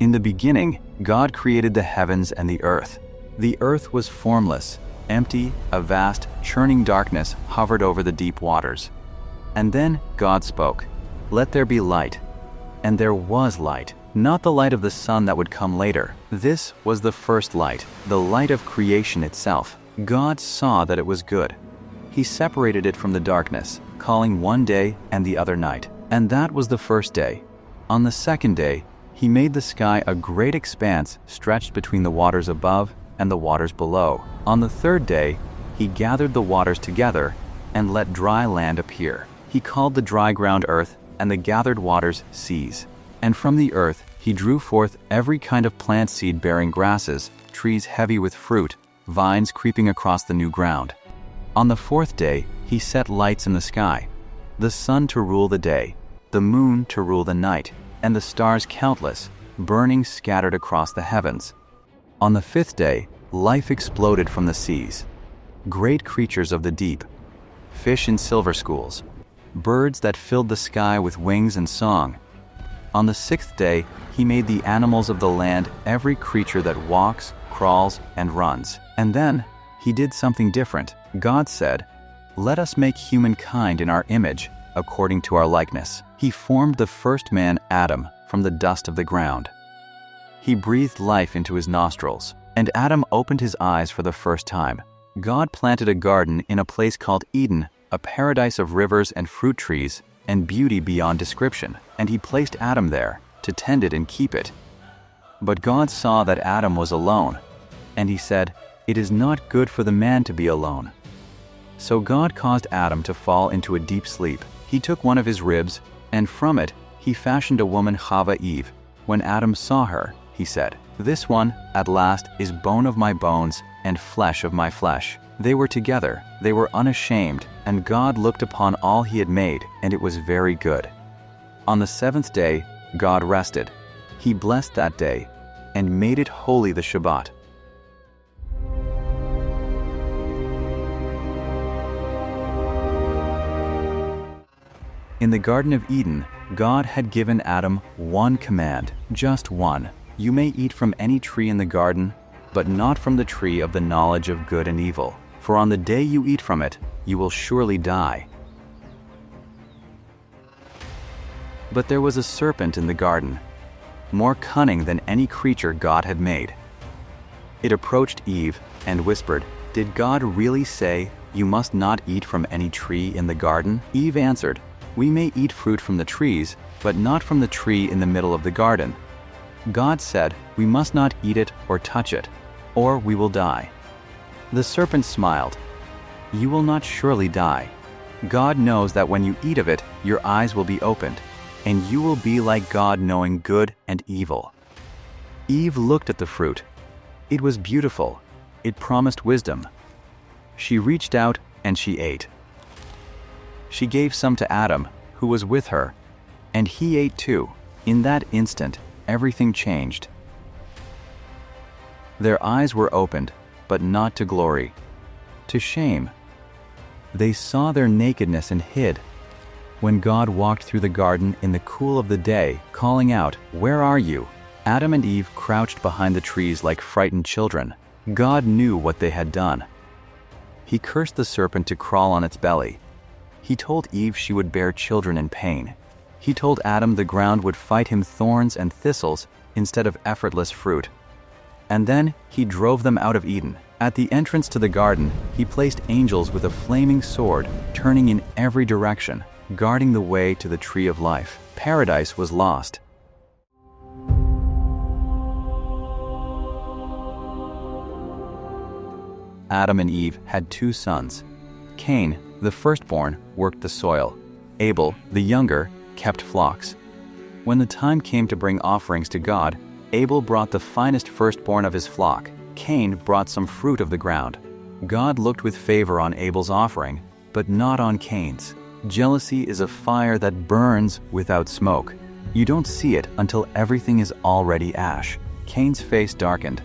In the beginning, God created the heavens and the earth. The earth was formless, empty, a vast, churning darkness hovered over the deep waters. And then God spoke, "Let there be light." And there was light, not the light of the sun that would come later. This was the first light, the light of creation itself. God saw that it was good. He separated it from the darkness, calling one day and the other night. And that was the first day. On the second day, He made the sky a great expanse stretched between the waters above and the waters below. On the third day, He gathered the waters together and let dry land appear. He called the dry ground earth and the gathered waters seas. And from the earth He drew forth every kind of plant seed-bearing grasses, trees heavy with fruit, vines creeping across the new ground. On the fourth day, He set lights in the sky, the sun to rule the day, the moon to rule the night, and the stars countless, burning scattered across the heavens. On the fifth day, life exploded from the seas. Great creatures of the deep, fish in silver schools, birds that filled the sky with wings and song. On the sixth day, He made the animals of the land, every creature that walks, crawls, and runs. And then, He did something different. God said, "Let us make humankind in our image, according to our likeness." He formed the first man, Adam, from the dust of the ground. He breathed life into his nostrils, and Adam opened his eyes for the first time. God planted a garden in a place called Eden, a paradise of rivers and fruit trees, and beauty beyond description, and He placed Adam there, to tend it and keep it. But God saw that Adam was alone, and He said, "It is not good for the man to be alone." So God caused Adam to fall into a deep sleep. He took one of his ribs, and from it He fashioned a woman, Eve. When Adam saw her, he said, "This one, at last, is bone of my bones and flesh of my flesh." They were together, they were unashamed, and God looked upon all He had made, and it was very good. On the seventh day, God rested. He blessed that day, and made it holy, the Shabbat. In the Garden of Eden, God had given Adam one command, just one. "You may eat from any tree in the garden, but not from the tree of the knowledge of good and evil. For on the day you eat from it, you will surely die." But there was a serpent in the garden, more cunning than any creature God had made. It approached Eve and whispered, "Did God really say, 'You must not eat from any tree in the garden'?" Eve answered, "We may eat fruit from the trees, but not from the tree in the middle of the garden." God said, "We must not eat it or touch it, or we will die." The serpent smiled, "You will not surely die. God knows that when you eat of it, your eyes will be opened, and you will be like God, knowing good and evil." Eve looked at the fruit. It was beautiful. It promised wisdom. She reached out and she ate. She gave some to Adam, who was with her, and he ate too. In that instant, everything changed. Their eyes were opened, but not to glory, to shame. They saw their nakedness and hid. When God walked through the garden in the cool of the day, calling out, "Where are you?" Adam and Eve crouched behind the trees like frightened children. God knew what they had done. He cursed the serpent to crawl on its belly. He told Eve she would bear children in pain. He told Adam the ground would fight him thorns and thistles instead of effortless fruit. And then He drove them out of Eden. At the entrance to the garden, He placed angels with a flaming sword, turning in every direction, guarding the way to the tree of life. Paradise was lost. Adam and Eve had two sons. Cain, the firstborn, worked the soil. Abel, the younger, kept flocks. When the time came to bring offerings to God, Abel brought the finest firstborn of his flock. Cain brought some fruit of the ground. God looked with favor on Abel's offering, but not on Cain's. Jealousy is a fire that burns without smoke. You don't see it until everything is already ash. Cain's face darkened.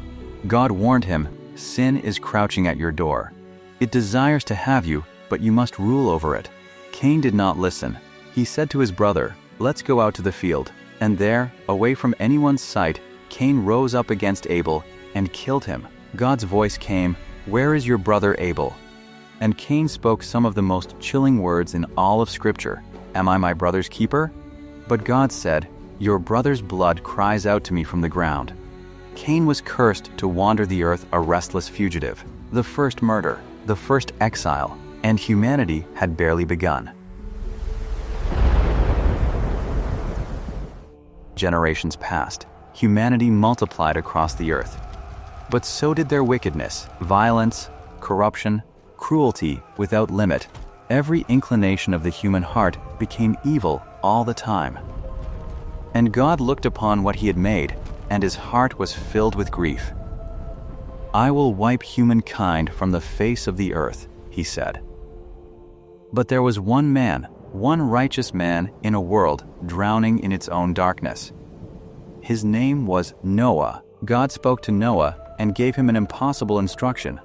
God warned him, "Sin is crouching at your door. It desires to have you, but you must rule over it." Cain did not listen. He said to his brother, "Let's go out to the field." And there, away from anyone's sight, Cain rose up against Abel and killed him. God's voice came, "Where is your brother Abel?" And Cain spoke some of the most chilling words in all of Scripture. "Am I my brother's keeper?" But God said, "Your brother's blood cries out to me from the ground." Cain was cursed to wander the earth a restless fugitive, the first murder, the first exile, and humanity had barely begun. Generations passed. Humanity multiplied across the earth. But so did their wickedness, violence, corruption, cruelty without limit. Every inclination of the human heart became evil all the time. And God looked upon what he had made, and his heart was filled with grief. "I will wipe humankind from the face of the earth," he said. But there was one man, one righteous man in a world drowning in its own darkness. His name was Noah. God spoke to Noah and gave him an impossible instruction.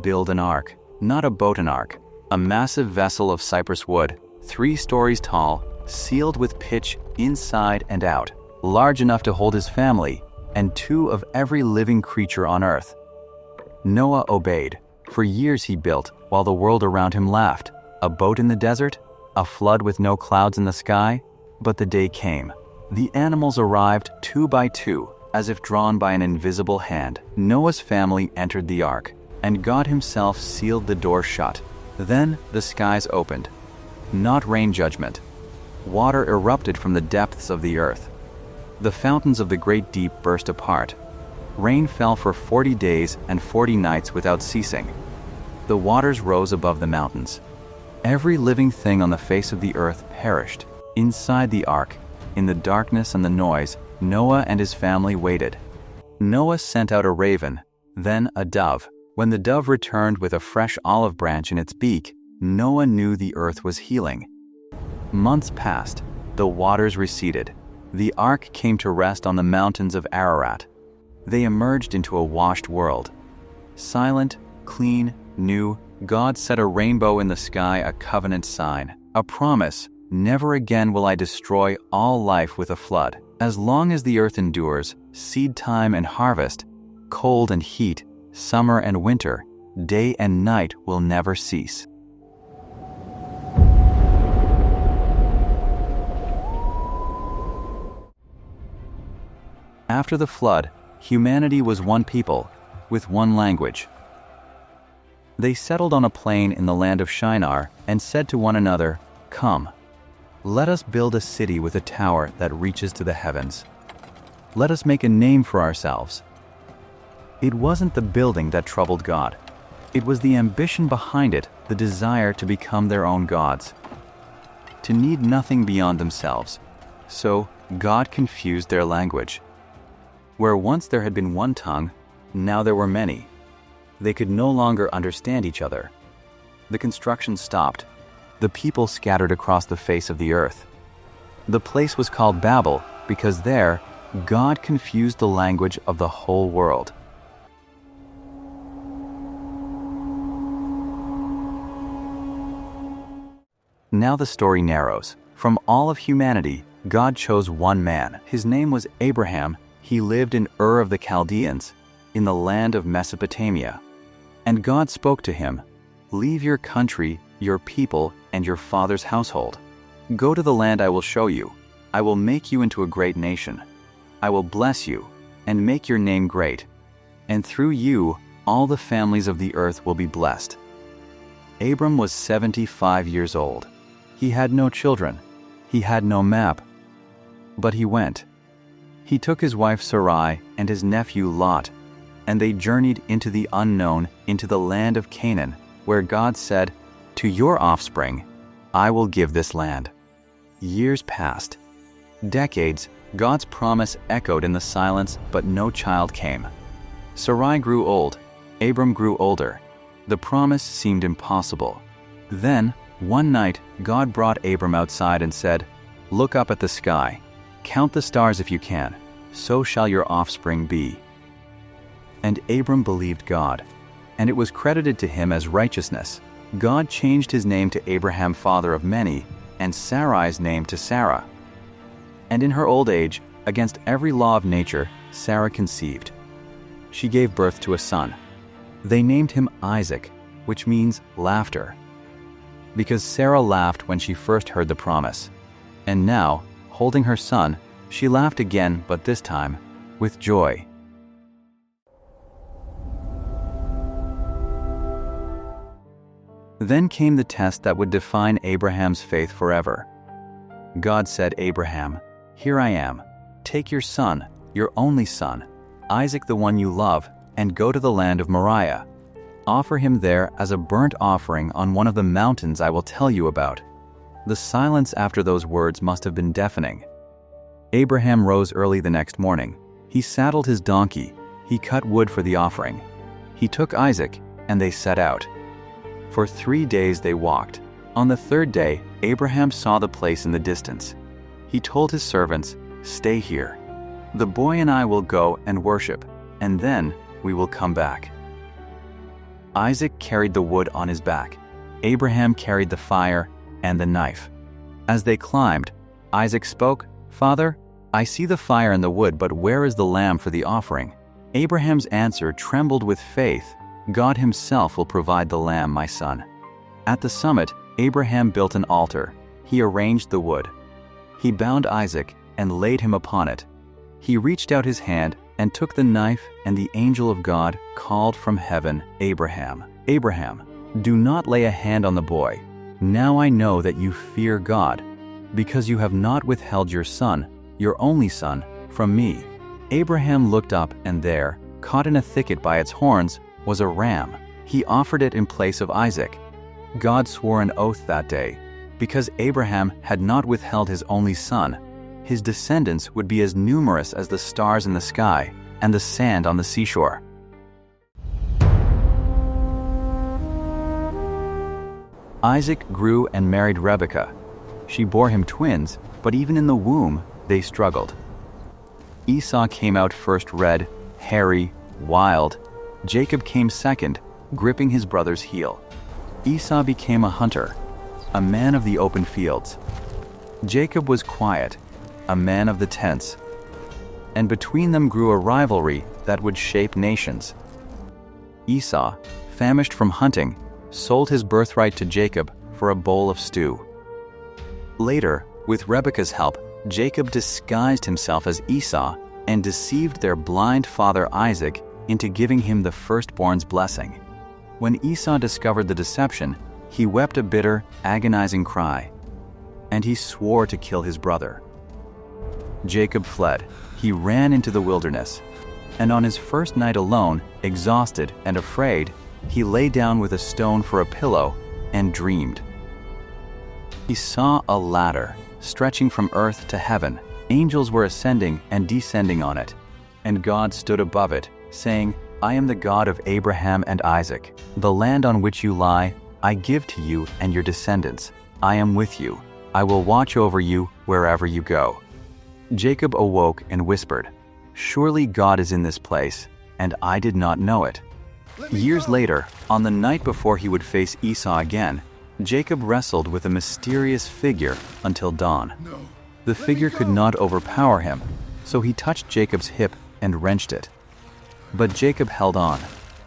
Build an ark, not a boat, an ark, a massive vessel of cypress wood, 3 stories tall, sealed with pitch inside and out, large enough to hold his family and 2 of every living creature on earth. Noah obeyed. For years he built, while the world around him laughed. A boat in the desert, a flood with no clouds in the sky. But the day came. The animals arrived 2 by 2, as if drawn by an invisible hand. Noah's family entered the ark, and God himself sealed the door shut. Then the skies opened. Not rain judgment. Water erupted from the depths of the earth. The fountains of the great deep burst apart. Rain fell for 40 days and 40 nights without ceasing. The waters rose above the mountains. Every living thing on the face of the earth perished. Inside the ark, in the darkness and the noise, Noah and his family waited. Noah sent out a raven, then a dove. When the dove returned with a fresh olive branch in its beak, Noah knew the earth was healing. Months passed. The waters receded. The ark came to rest on the mountains of Ararat. They emerged into a washed world. Silent, clean, new, God set a rainbow in the sky, a covenant sign, a promise. Never again will I destroy all life with a flood. As long as the earth endures, seed time and harvest, cold and heat, summer and winter, day and night will never cease. After the flood, humanity was one people, with one language. They settled on a plain in the land of Shinar and said to one another, "Come, let us build a city with a tower that reaches to the heavens. Let us make a name for ourselves." It wasn't the building that troubled God. It was the ambition behind it, the desire to become their own gods, to need nothing beyond themselves. So God confused their language. Where once there had been one tongue, now there were many. They could no longer understand each other. The construction stopped. The people scattered across the face of the earth. The place was called Babel because there, God confused the language of the whole world. Now the story narrows. From all of humanity, God chose one man. His name was Abraham. He lived in Ur of the Chaldeans, in the land of Mesopotamia. And God spoke to him, "Leave your country, your people, and your father's household. Go to the land I will show you. I will make you into a great nation. I will bless you and make your name great. And through you, all the families of the earth will be blessed." Abram was 75 years old. He had no children. He had no map. But he went. He took his wife Sarai and his nephew Lot, and they journeyed into the unknown, into the land of Canaan, where God said, "To your offspring, I will give this land." Years passed. Decades, God's promise echoed in the silence, but no child came. Sarai grew old. Abram grew older. The promise seemed impossible. Then, one night, God brought Abram outside and said, "Look up at the sky. Count the stars if you can. So shall your offspring be." And Abram believed God, and it was credited to him as righteousness. God changed his name to Abraham, father of many, and Sarai's name to Sarah. And in her old age, against every law of nature, Sarah conceived. She gave birth to a son. They named him Isaac, which means laughter, because Sarah laughed when she first heard the promise. And now, holding her son, she laughed again, but this time with joy. Then came the test that would define Abraham's faith forever. God said, "Abraham, here I am. Take your son, your only son, Isaac, the one you love, and go to the land of Moriah. Offer him there as a burnt offering on one of the mountains I will tell you about." The silence after those words must have been deafening. Abraham rose early the next morning. He saddled his donkey. He cut wood for the offering. He took Isaac, and they set out. For 3 days they walked. On the third day, Abraham saw the place in the distance. He told his servants, "Stay here. The boy and I will go and worship, and then we will come back." Isaac carried the wood on his back. Abraham carried the fire and the knife. As they climbed, Isaac spoke, "Father, I see the fire and the wood, but where is the lamb for the offering?" Abraham's answer trembled with faith. "God himself will provide the lamb, my son." At the summit, Abraham built an altar. He arranged the wood. He bound Isaac and laid him upon it. He reached out his hand and took the knife, and the angel of God called from heaven, "Abraham, Abraham, do not lay a hand on the boy. Now I know that you fear God, because you have not withheld your son, your only son, from me." Abraham looked up, and there, caught in a thicket by its horns, was a ram. He offered it in place of Isaac. God swore an oath that day. Because Abraham had not withheld his only son, his descendants would be as numerous as the stars in the sky and the sand on the seashore. Isaac grew and married Rebekah. She bore him twins, but even in the womb they struggled. Esau came out first, red, hairy, wild. Jacob came second, gripping his brother's heel. Esau became a hunter, a man of the open fields. Jacob was quiet, a man of the tents. And between them grew a rivalry that would shape nations. Esau, famished from hunting, sold his birthright to Jacob for a bowl of stew. Later, with Rebekah's help, Jacob disguised himself as Esau and deceived their blind father Isaac into giving him the firstborn's blessing. When Esau discovered the deception, he wept a bitter, agonizing cry, and he swore to kill his brother. Jacob fled. He ran into the wilderness, and on his first night alone, exhausted and afraid, he lay down with a stone for a pillow and dreamed. He saw a ladder stretching from earth to heaven. Angels were ascending and descending on it, and God stood above it, saying, "I am the God of Abraham and Isaac. The land on which you lie, I give to you and your descendants. I am with you. I will watch over you wherever you go." Jacob awoke and whispered, "Surely God is in this place, and I did not know it." Years later, on the night before he would face Esau again, Jacob wrestled with a mysterious figure until dawn. The figure could not overpower him, so he touched Jacob's hip and wrenched it. But Jacob held on.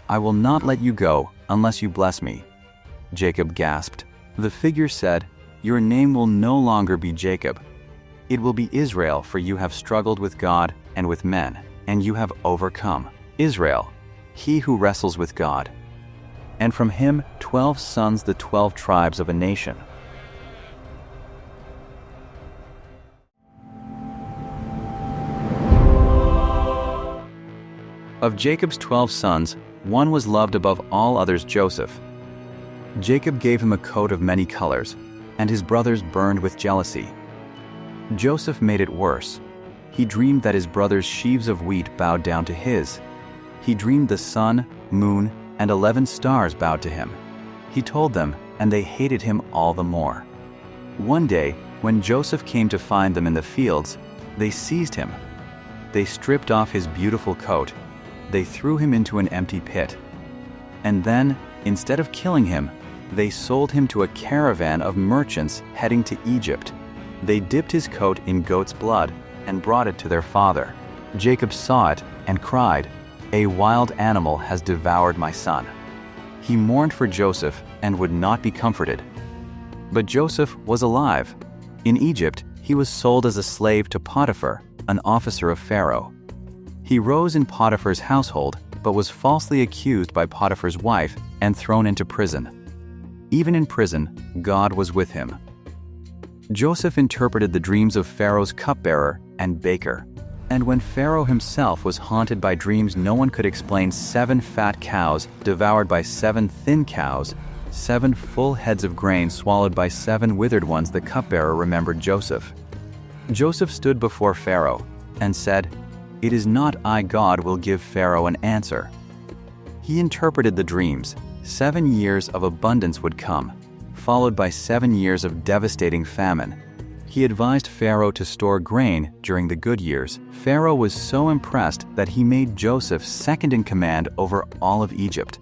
"I will not let you go unless you bless me." Jacob gasped. The figure said, "Your name will no longer be Jacob. It will be Israel, for you have struggled with God and with men, and you have overcome. Israel, he who wrestles with God. And from him 12 sons, the 12 tribes of a nation." Of Jacob's 12 sons, one was loved above all others, Joseph. Jacob gave him a coat of many colors, and his brothers burned with jealousy. Joseph made it worse. He dreamed that his brothers' sheaves of wheat bowed down to his. He dreamed the sun, moon, and 11 stars bowed to him. He told them, and they hated him all the more. One day, when Joseph came to find them in the fields, they seized him. They stripped off his beautiful coat. They threw him into an empty pit. And then, instead of killing him, they sold him to a caravan of merchants heading to Egypt. They dipped his coat in goat's blood and brought it to their father. Jacob saw it and cried, "A wild animal has devoured my son." He mourned for Joseph and would not be comforted. But Joseph was alive. In Egypt, he was sold as a slave to Potiphar, an officer of Pharaoh. He rose in Potiphar's household, but was falsely accused by Potiphar's wife and thrown into prison. Even in prison, God was with him. Joseph interpreted the dreams of Pharaoh's cupbearer and baker. And when Pharaoh himself was haunted by dreams no one could explain, 7 fat cows devoured by 7 thin cows, 7 full heads of grain swallowed by 7 withered ones, the cupbearer remembered Joseph. Joseph stood before Pharaoh and said, "It is not I, God, will give Pharaoh an answer." He interpreted the dreams. 7 years of abundance would come, followed by 7 years of devastating famine. He advised Pharaoh to store grain during the good years. Pharaoh was so impressed that he made Joseph second in command over all of Egypt.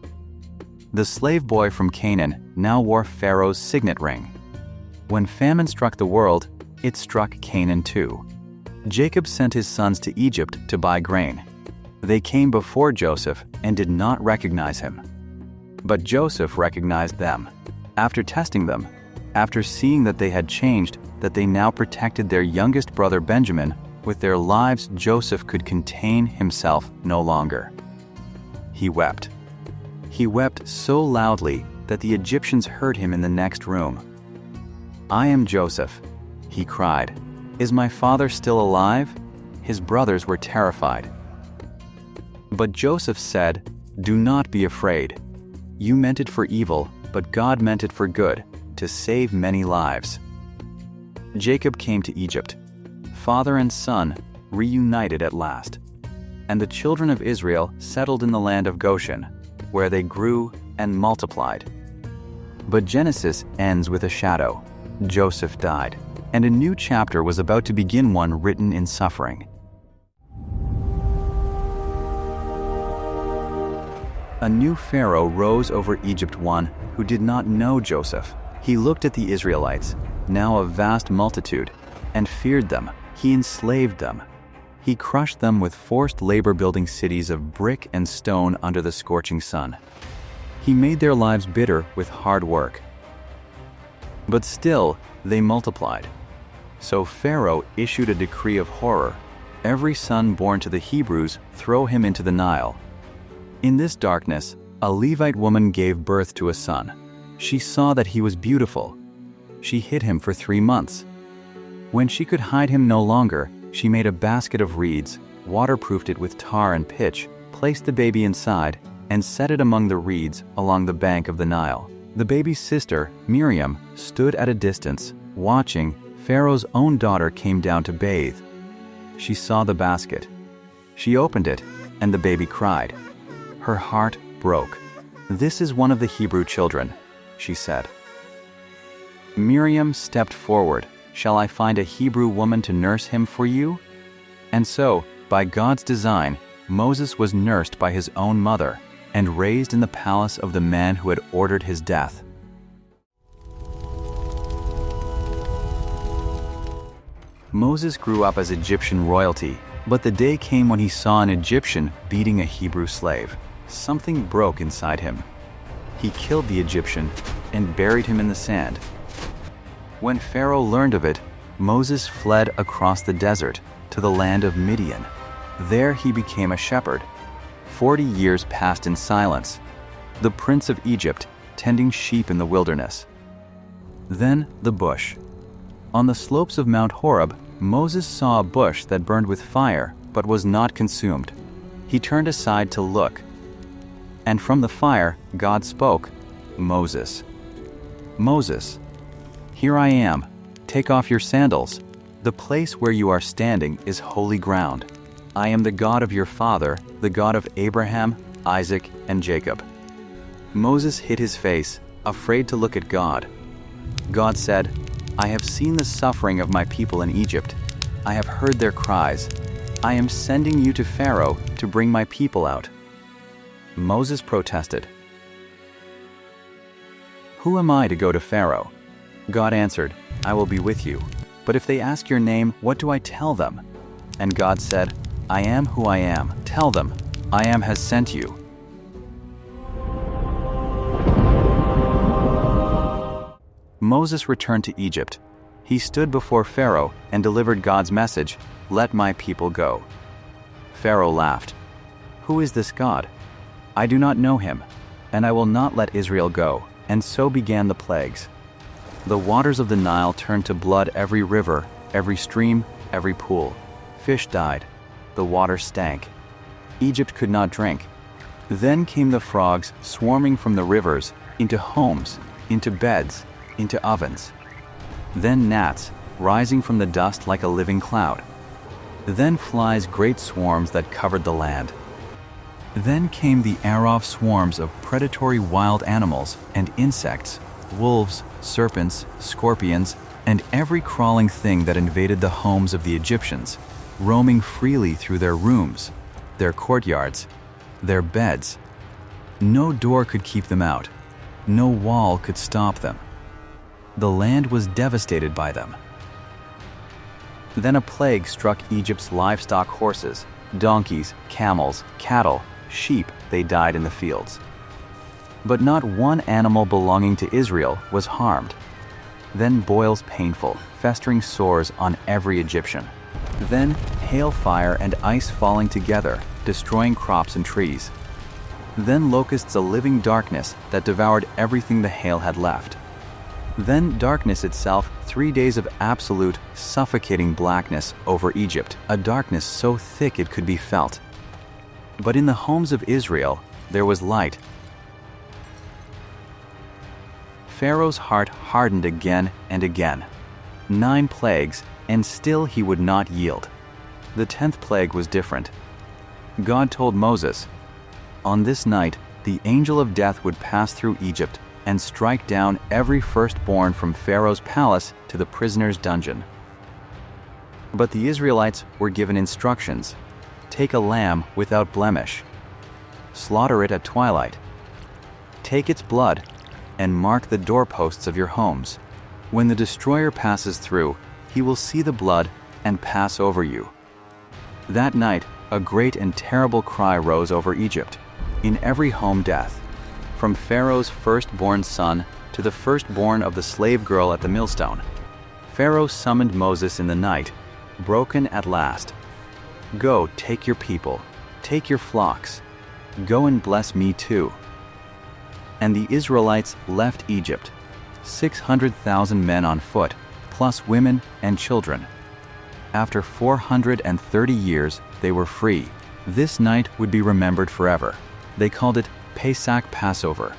The slave boy from Canaan now wore Pharaoh's signet ring. When famine struck the world, it struck Canaan too. Jacob sent his sons to Egypt to buy grain. They came before Joseph and did not recognize him. But Joseph recognized them. After testing them, after seeing that they had changed, that they now protected their youngest brother Benjamin with their lives, Joseph could contain himself no longer. He wept. He wept so loudly that the Egyptians heard him in the next room. "I am Joseph," he cried. "Is my father still alive?" His brothers were terrified. But Joseph said, "Do not be afraid. You meant it for evil, but God meant it for good, to save many lives." Jacob came to Egypt. Father and son reunited at last. And the children of Israel settled in the land of Goshen, where they grew and multiplied. But Genesis ends with a shadow. Joseph died, and a new chapter was about to begin, one written in suffering. A new Pharaoh rose over Egypt, one who did not know Joseph. He looked at the Israelites, now a vast multitude, and feared them. He enslaved them. He crushed them with forced labor, building cities of brick and stone under the scorching sun. He made their lives bitter with hard work. But still, they multiplied. So Pharaoh issued a decree of horror. Every son born to the Hebrews, throw him into the Nile. In this darkness, a Levite woman gave birth to a son. She saw that he was beautiful. She hid him for 3 months. When she could hide him no longer, she made a basket of reeds, waterproofed it with tar and pitch, placed the baby inside, and set it among the reeds along the bank of the Nile. The baby's sister, Miriam, stood at a distance, watching. Pharaoh's own daughter came down to bathe. She saw the basket. She opened it, and the baby cried. Her heart broke. "This is one of the Hebrew children," she said. Miriam stepped forward. "Shall I find a Hebrew woman to nurse him for you?" And so, by God's design, Moses was nursed by his own mother and raised in the palace of the man who had ordered his death. Moses grew up as Egyptian royalty, but the day came when he saw an Egyptian beating a Hebrew slave. Something broke inside him. He killed the Egyptian and buried him in the sand. When Pharaoh learned of it, Moses fled across the desert to the land of Midian. There he became a shepherd. 40 years passed in silence, the prince of Egypt tending sheep in the wilderness. Then the bush. On the slopes of Mount Horeb, Moses saw a bush that burned with fire but was not consumed. He turned aside to look. And from the fire, God spoke, "Moses, Moses, here I am. Take off your sandals. The place where you are standing is holy ground. I am the God of your father, the God of Abraham, Isaac, and Jacob." Moses hid his face, afraid to look at God. God said, "I have seen the suffering of my people in Egypt. I have heard their cries. I am sending you to Pharaoh to bring my people out." Moses protested. "Who am I to go to Pharaoh?" God answered, "I will be with you. But if they ask your name, what do I tell them?" And God said, I am who I am. Tell them, I am has sent you. Moses returned to Egypt. He stood before Pharaoh and delivered God's message, "Let my people go." Pharaoh laughed. "Who is this God? I do not know him, and I will not let Israel go." And so began the plagues. The waters of the Nile turned to blood, every river, every stream, every pool. Fish died. The water stank. Egypt could not drink. Then came the frogs swarming from the rivers, into homes, into beds, into ovens. Then gnats, rising from the dust like a living cloud. Then flies, great swarms that covered the land. Then came the Araf swarms of predatory wild animals and insects, wolves, serpents, scorpions, and every crawling thing that invaded the homes of the Egyptians, roaming freely through their rooms, their courtyards, their beds. No door could keep them out. No wall could stop them. The land was devastated by them. Then a plague struck Egypt's livestock: horses, donkeys, camels, cattle, sheep. They died in the fields. But not one animal belonging to Israel was harmed. Then boils painful, festering sores on every Egyptian. Then hailfire and ice falling together, destroying crops and trees. Then locusts, a living darkness that devoured everything the hail had left. Then darkness itself, 3 days of absolute, suffocating blackness over Egypt, a darkness so thick it could be felt. But in the homes of Israel, there was light. Pharaoh's heart hardened again and again. 9 plagues, and still he would not yield. The 10th plague was different. God told Moses, "On this night, the angel of death would pass through Egypt and strike down every firstborn from Pharaoh's palace to the prisoner's dungeon." But the Israelites were given instructions. Take a lamb without blemish. Slaughter it at twilight. Take its blood and mark the doorposts of your homes. When the destroyer passes through, he will see the blood and pass over you. That night, a great and terrible cry rose over Egypt. In every home, death. From Pharaoh's firstborn son to the firstborn of the slave girl at the millstone. Pharaoh summoned Moses in the night, broken at last. "Go, take your people, take your flocks. Go and bless me too." And the Israelites left Egypt, 600,000 men on foot, plus women and children. After 430 years, they were free. This night would be remembered forever. They called it Pesach, Passover.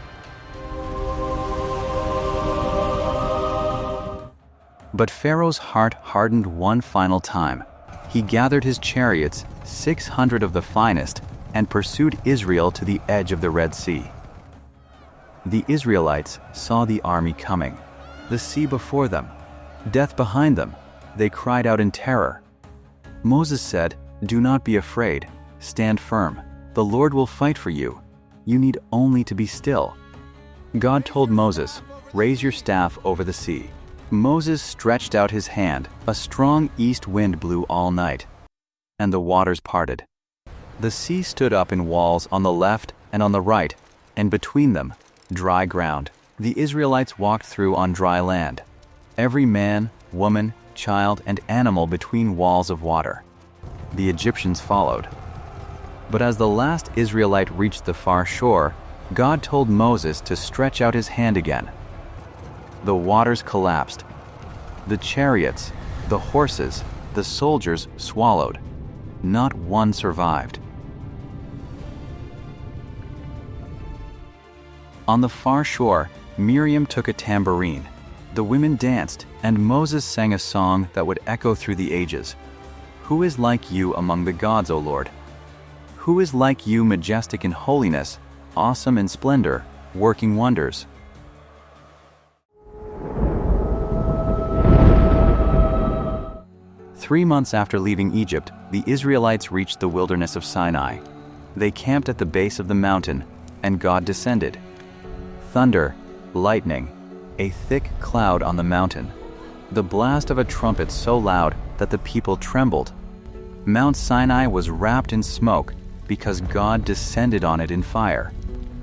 But Pharaoh's heart hardened one final time. He gathered his chariots, 600 of the finest, and pursued Israel to the edge of the Red Sea. The Israelites saw the army coming, the sea before them, death behind them. They cried out in terror. Moses said, "Do not be afraid. Stand firm. The Lord will fight for you. You need only to be still." God told Moses, "Raise your staff over the sea." Moses stretched out his hand. A strong east wind blew all night, and the waters parted. The sea stood up in walls on the left and on the right, and between them, dry ground. The Israelites walked through on dry land. Every man, woman, child, and animal between walls of water. The Egyptians followed. But as the last Israelite reached the far shore, God told Moses to stretch out his hand again. The waters collapsed. The chariots, the horses, the soldiers swallowed. Not one survived. On the far shore, Miriam took a tambourine. The women danced, and Moses sang a song that would echo through the ages. "Who is like you among the gods, O Lord? Who is like you, majestic in holiness, awesome in splendor, working wonders?" Three months after leaving Egypt, the Israelites reached the wilderness of Sinai. They camped at the base of the mountain, and God descended. Thunder, lightning, a thick cloud on the mountain, the blast of a trumpet so loud that the people trembled. Mount Sinai was wrapped in smoke because God descended on it in fire.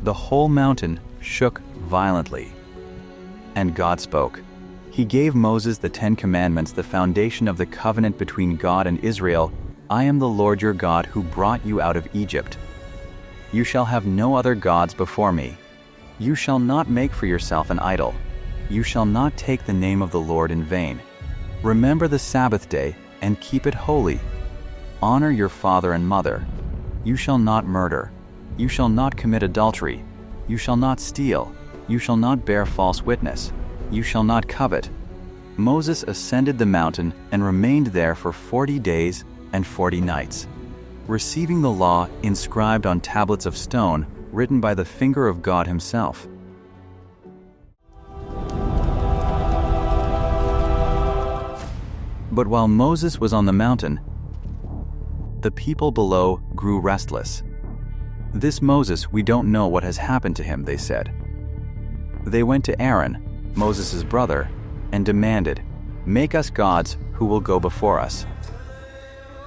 The whole mountain shook violently. And God spoke. He gave Moses the 10 Commandments, the foundation of the covenant between God and Israel. I am the Lord your God who brought you out of Egypt. You shall have no other gods before me. You shall not make for yourself an idol. You shall not take the name of the Lord in vain. Remember the Sabbath day and keep it holy. Honor your father and mother. You shall not murder. You shall not commit adultery. You shall not steal. You shall not bear false witness. You shall not covet. Moses ascended the mountain and remained there for 40 days and 40 nights, receiving the law inscribed on tablets of stone written by the finger of God himself. But while Moses was on the mountain, the people below grew restless. This Moses, we don't know what has happened to him, they said. They went to Aaron, Moses' brother, and demanded, "Make us gods who will go before us."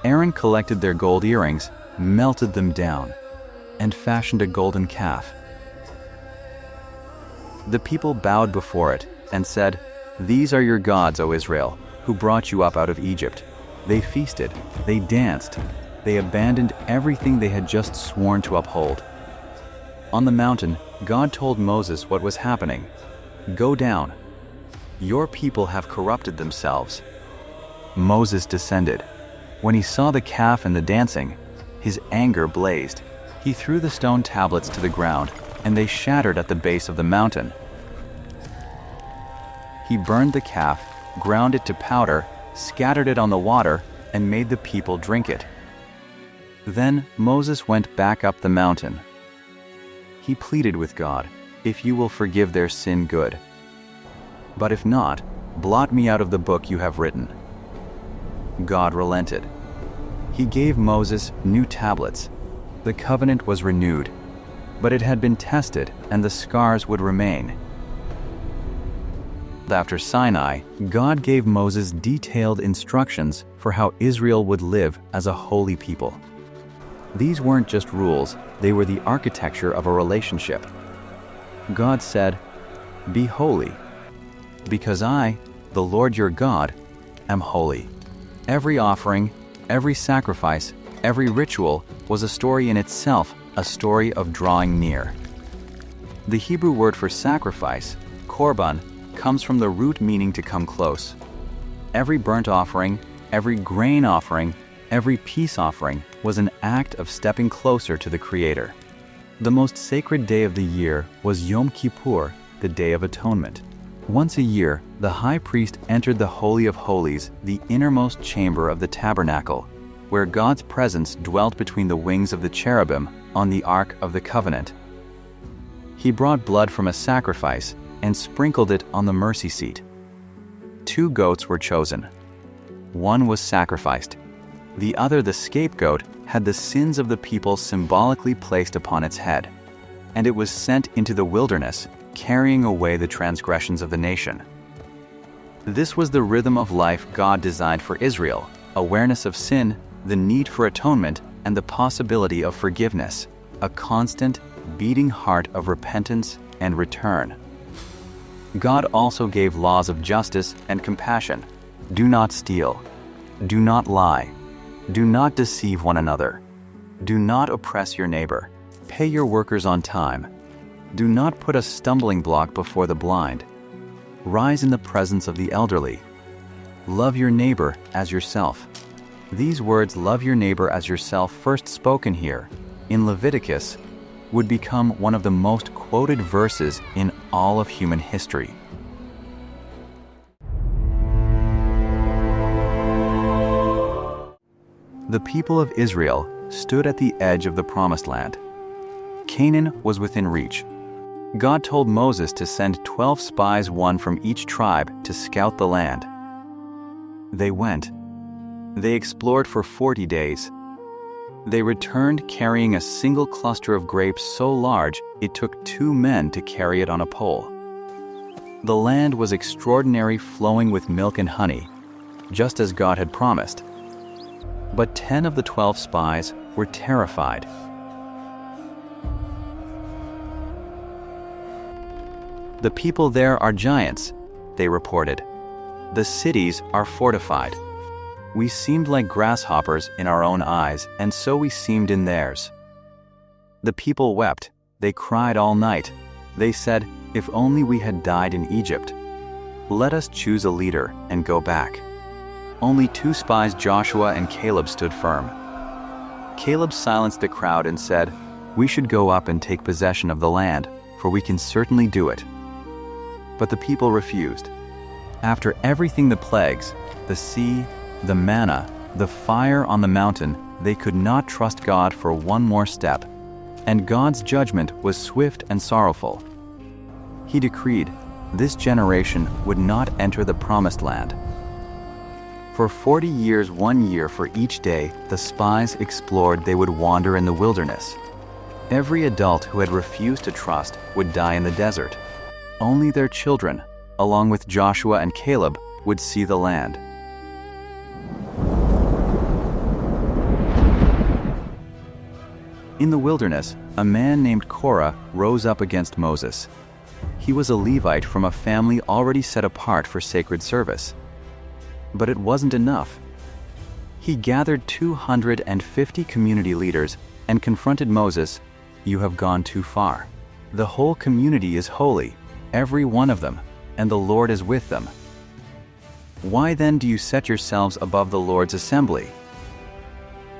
Aaron collected their gold earrings, melted them down, and fashioned a golden calf. The people bowed before it and said, "These are your gods, O Israel, who brought you up out of Egypt." They feasted, they danced, they abandoned everything they had just sworn to uphold. On the mountain, God told Moses what was happening. "Go down. Your people have corrupted themselves." Moses descended. When he saw the calf and the dancing, his anger blazed. He threw the stone tablets to the ground, and they shattered at the base of the mountain. He burned the calf, ground it to powder, scattered it on the water, and made the people drink it. Then Moses went back up the mountain. He pleaded with God, "If you will forgive their sin, good. But if not, blot me out of the book you have written." God relented. He gave Moses new tablets. The covenant was renewed, but it had been tested and the scars would remain. After Sinai, God gave Moses detailed instructions for how Israel would live as a holy people. These weren't just rules, they were the architecture of a relationship. God said, "Be holy, because I, the Lord your God, am holy." Every offering, every sacrifice, every ritual was a story in itself, a story of drawing near. The Hebrew word for sacrifice, korban, comes from the root meaning to come close. Every burnt offering, every grain offering, every peace offering was an act of stepping closer to the Creator. The most sacred day of the year was Yom Kippur, the Day of Atonement. Once a year, the high priest entered the Holy of Holies, the innermost chamber of the tabernacle, where God's presence dwelt between the wings of the cherubim on the Ark of the Covenant. He brought blood from a sacrifice and sprinkled it on the mercy seat. 2 goats were chosen. One was sacrificed. The other, the scapegoat, had the sins of the people symbolically placed upon its head, and it was sent into the wilderness, carrying away the transgressions of the nation. This was the rhythm of life God designed for Israel: awareness of sin, the need for atonement, and the possibility of forgiveness, a constant, beating heart of repentance and return. God also gave laws of justice and compassion. Do not steal. Do not lie. Do not deceive one another. Do not oppress your neighbor. Pay your workers on time. Do not put a stumbling block before the blind. Rise in the presence of the elderly. Love your neighbor as yourself. These words, "love your neighbor as yourself," first spoken here, in Leviticus, would become one of the most quoted verses in all of human history. The people of Israel stood at the edge of the Promised Land. Canaan was within reach. God told Moses to send 12 spies, one from each tribe, to scout the land. They went. They explored for 40 days. They returned carrying a single cluster of grapes so large it took 2 men to carry it on a pole. The land was extraordinary, flowing with milk and honey, just as God had promised. But 10 of the 12 spies were terrified. "The people there are giants," they reported. "The cities are fortified. We seemed like grasshoppers in our own eyes, and so we seemed in theirs." The people wept. They cried all night. They said, "If only we had died in Egypt. Let us choose a leader and go back." Only 2 spies, Joshua and Caleb, stood firm. Caleb silenced the crowd and said, "We should go up and take possession of the land, for we can certainly do it." But the people refused. After everything, the plagues, the sea, the manna, the fire on the mountain, they could not trust God for one more step, and God's judgment was swift and sorrowful. He decreed, this generation would not enter the promised land. For 40 years, 1 year for each day, the spies explored. They would wander in the wilderness. Every adult who had refused to trust would die in the desert. Only their children, along with Joshua and Caleb, would see the land. In the wilderness, a man named Korah rose up against Moses. He was a Levite from a family already set apart for sacred service. But it wasn't enough. He gathered 250 community leaders and confronted Moses. "You have gone too far. The whole community is holy, every one of them, and the Lord is with them. Why then do you set yourselves above the Lord's assembly?"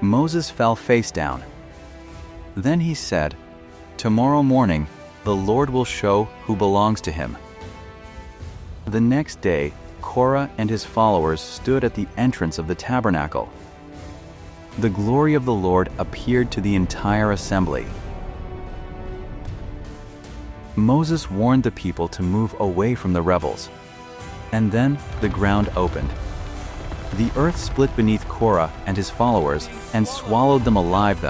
Moses fell face down. Then he said, "Tomorrow morning, the Lord will show who belongs to him." The next day, Korah and his followers stood at the entrance of the tabernacle. The glory of the Lord appeared to the entire assembly. Moses warned the people to move away from the rebels. And then the ground opened. The earth split beneath Korah and his followers and swallowed them alive,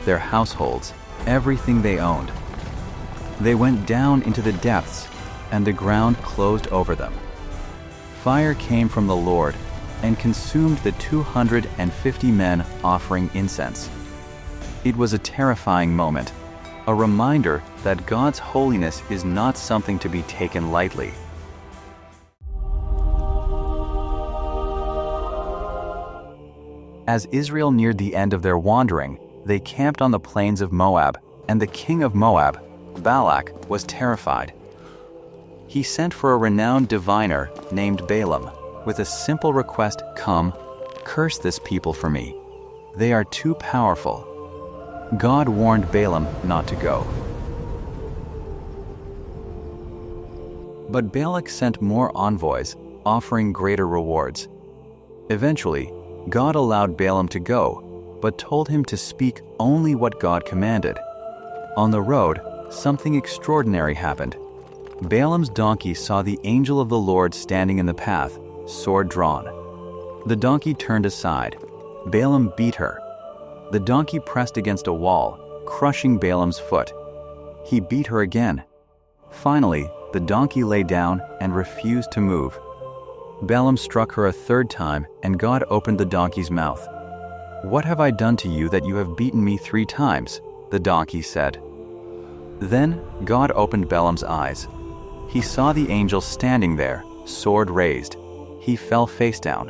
their households, everything they owned. They went down into the depths, and the ground closed over them. Fire came from the Lord and consumed the 250 men offering incense. It was a terrifying moment, a reminder that God's holiness is not something to be taken lightly. As Israel neared the end of their wandering, they camped on the plains of Moab, and the king of Moab, Balak, was terrified. He sent for a renowned diviner named Balaam with a simple request, "Come, curse this people for me. They are too powerful." God warned Balaam not to go. But Balak sent more envoys, offering greater rewards. Eventually, God allowed Balaam to go, but told him to speak only what God commanded. On the road, something extraordinary happened. Balaam's donkey saw the angel of the Lord standing in the path, sword drawn. The donkey turned aside. Balaam beat her. The donkey pressed against a wall, crushing Balaam's foot. He beat her again. Finally, the donkey lay down and refused to move. Balaam struck her a third time, and God opened the donkey's mouth. "What have I done to you that you have beaten me 3 times?" the donkey said. Then God opened Balaam's eyes. He saw the angel standing there, sword raised. He fell face down.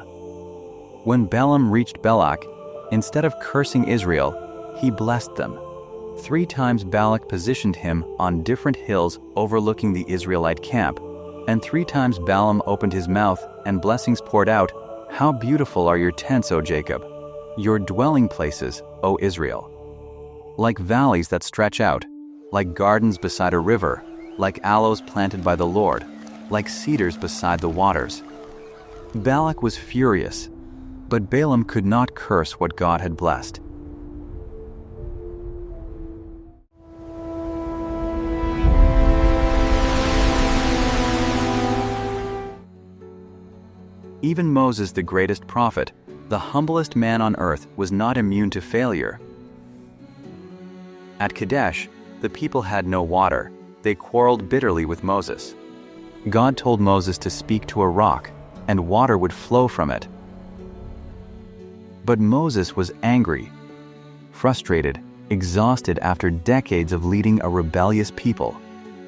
When Balaam reached Balak, instead of cursing Israel, he blessed them. 3 times Balak positioned him on different hills overlooking the Israelite camp, and 3 times Balaam opened his mouth and blessings poured out. "How beautiful are your tents, O Jacob, your dwelling places, O Israel. Like valleys that stretch out, like gardens beside a river, like aloes planted by the Lord, like cedars beside the waters." Balak was furious, but Balaam could not curse what God had blessed. Even Moses, the greatest prophet, the humblest man on earth, was not immune to failure. At Kadesh, the people had no water. They quarreled bitterly with Moses. God told Moses to speak to a rock, and water would flow from it. But Moses was angry, frustrated, exhausted after decades of leading a rebellious people.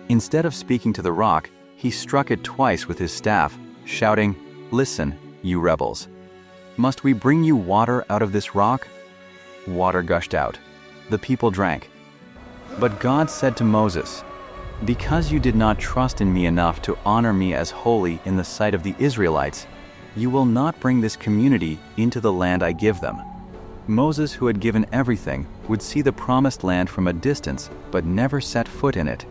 Instead of speaking to the rock, he struck it twice with his staff, shouting, "Listen, you rebels. Must we bring you water out of this rock?" Water gushed out. The people drank. But God said to Moses, "Because you did not trust in me enough to honor me as holy in the sight of the Israelites, you will not bring this community into the land I give them." Moses, who had given everything, would see the promised land from a distance, but never set foot in it.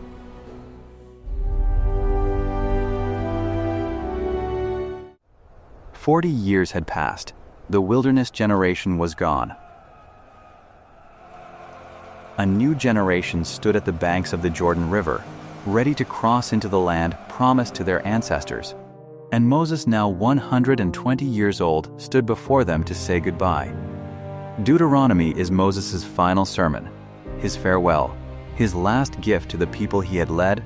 "40 years had passed. The wilderness generation was gone. A new generation stood at the banks of the Jordan River, ready to cross into the land promised to their ancestors. And Moses, now 120 years old, stood before them to say goodbye. Deuteronomy is Moses' final sermon, his farewell, his last gift to the people he had led,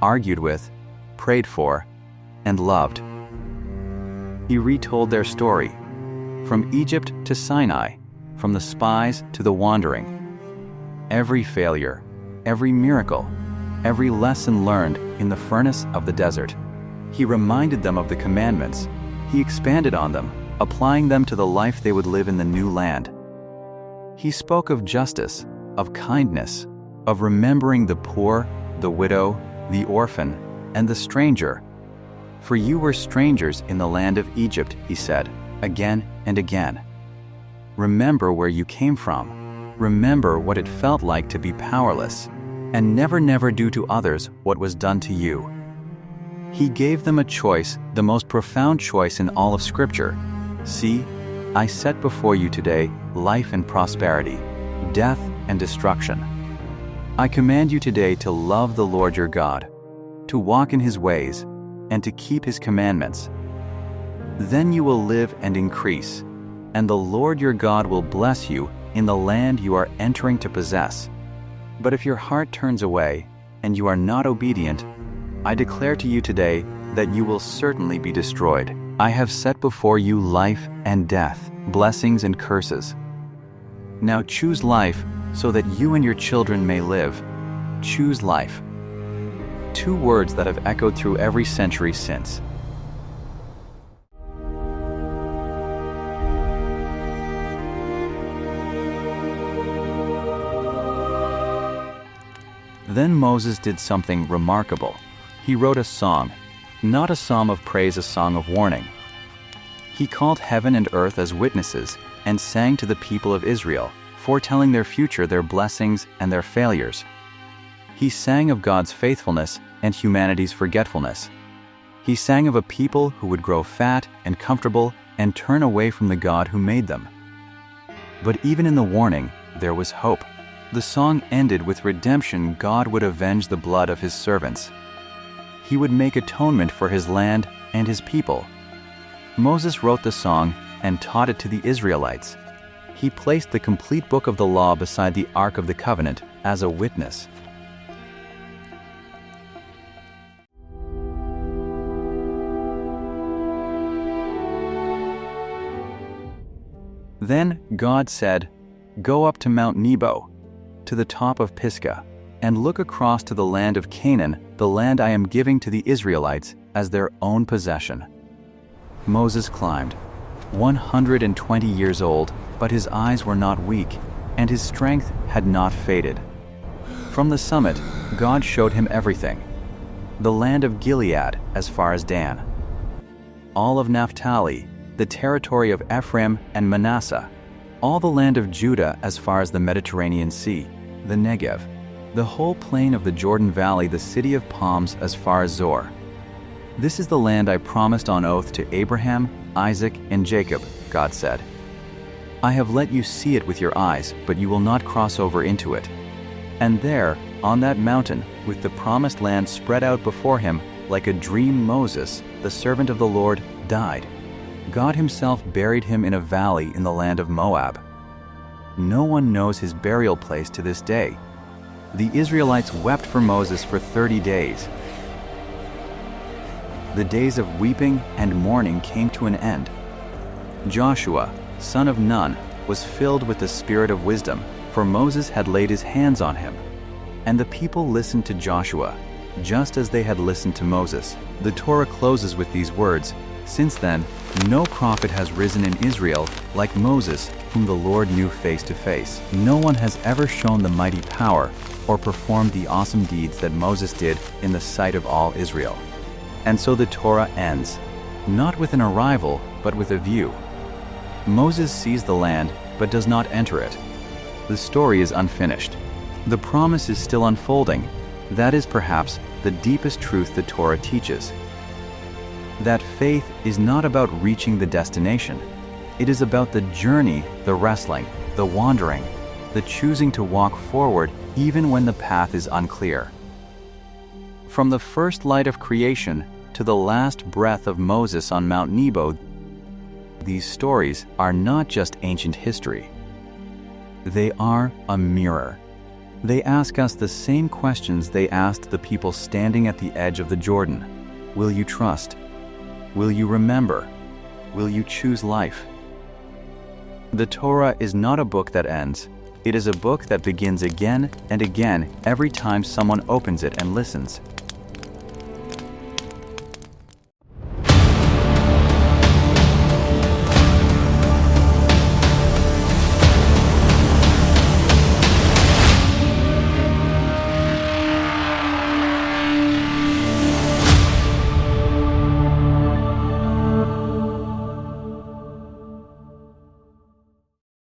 argued with, prayed for, and loved. He retold their story, from Egypt to Sinai, from the spies to the wandering. Every failure, every miracle, every lesson learned in the furnace of the desert. He reminded them of the commandments. He expanded on them, applying them to the life they would live in the new land. He spoke of justice, of kindness, of remembering the poor, the widow, the orphan, and the stranger. "For you were strangers in the land of Egypt," he said, again and again. "Remember where you came from. Remember what it felt like to be powerless, and never do to others what was done to you." He gave them a choice, the most profound choice in all of Scripture. "See, I set before you today life and prosperity, death and destruction. I command you today to love the Lord your God, to walk in his ways, and to keep his commandments. Then you will live and increase, and the Lord your God will bless you in the land you are entering to possess. But if your heart turns away, and you are not obedient, I declare to you today that you will certainly be destroyed. I have set before you life and death, blessings and curses. Now choose life so that you and your children may live. Choose life." 2 words that have echoed through every century since. Then Moses did something remarkable. He wrote a song, not a psalm of praise, a song of warning. He called heaven and earth as witnesses and sang to the people of Israel, foretelling their future, their blessings, and their failures. He sang of God's faithfulness and humanity's forgetfulness. He sang of a people who would grow fat and comfortable and turn away from the God who made them. But even in the warning, there was hope. The song ended with redemption. God would avenge the blood of his servants. He would make atonement for his land and his people. Moses wrote the song and taught it to the Israelites. He placed the complete book of the law beside the Ark of the Covenant as a witness. Then God said, "Go up to Mount Nebo, to the top of Pisgah, and look across to the land of Canaan, the land I am giving to the Israelites as their own possession." Moses climbed, 120 years old, but his eyes were not weak, and his strength had not faded. From the summit, God showed him everything. The land of Gilead as far as Dan, all of Naphtali, the territory of Ephraim and Manasseh, all the land of Judah as far as the Mediterranean Sea, the Negev, the whole plain of the Jordan Valley, the city of palms as far as Zor. "This is the land I promised on oath to Abraham, Isaac, and Jacob," God said. "I have let you see it with your eyes, but you will not cross over into it." And there, on that mountain, with the promised land spread out before him, like a dream, Moses, the servant of the Lord, died. God himself buried him in a valley in the land of Moab. No one knows his burial place to this day. The Israelites wept for Moses for 30 days. The days of weeping and mourning came to an end. Joshua, son of Nun, was filled with the spirit of wisdom, for Moses had laid his hands on him. And the people listened to Joshua, just as they had listened to Moses. The Torah closes with these words, "Since then, no prophet has risen in Israel like Moses, whom the Lord knew face to face. No one has ever shown the mighty power or performed the awesome deeds that Moses did in the sight of all Israel." And so the Torah ends, not with an arrival, but with a view. Moses sees the land, but does not enter it. The story is unfinished. The promise is still unfolding. That is perhaps the deepest truth the Torah teaches. That faith is not about reaching the destination. It is about the journey, the wrestling, the wandering, the choosing to walk forward even when the path is unclear. From the first light of creation to the last breath of Moses on Mount Nebo, these stories are not just ancient history. They are a mirror. They ask us the same questions they asked the people standing at the edge of the Jordan. Will you trust? Will you remember? Will you choose life? The Torah is not a book that ends. It is a book that begins again and again every time someone opens it and listens.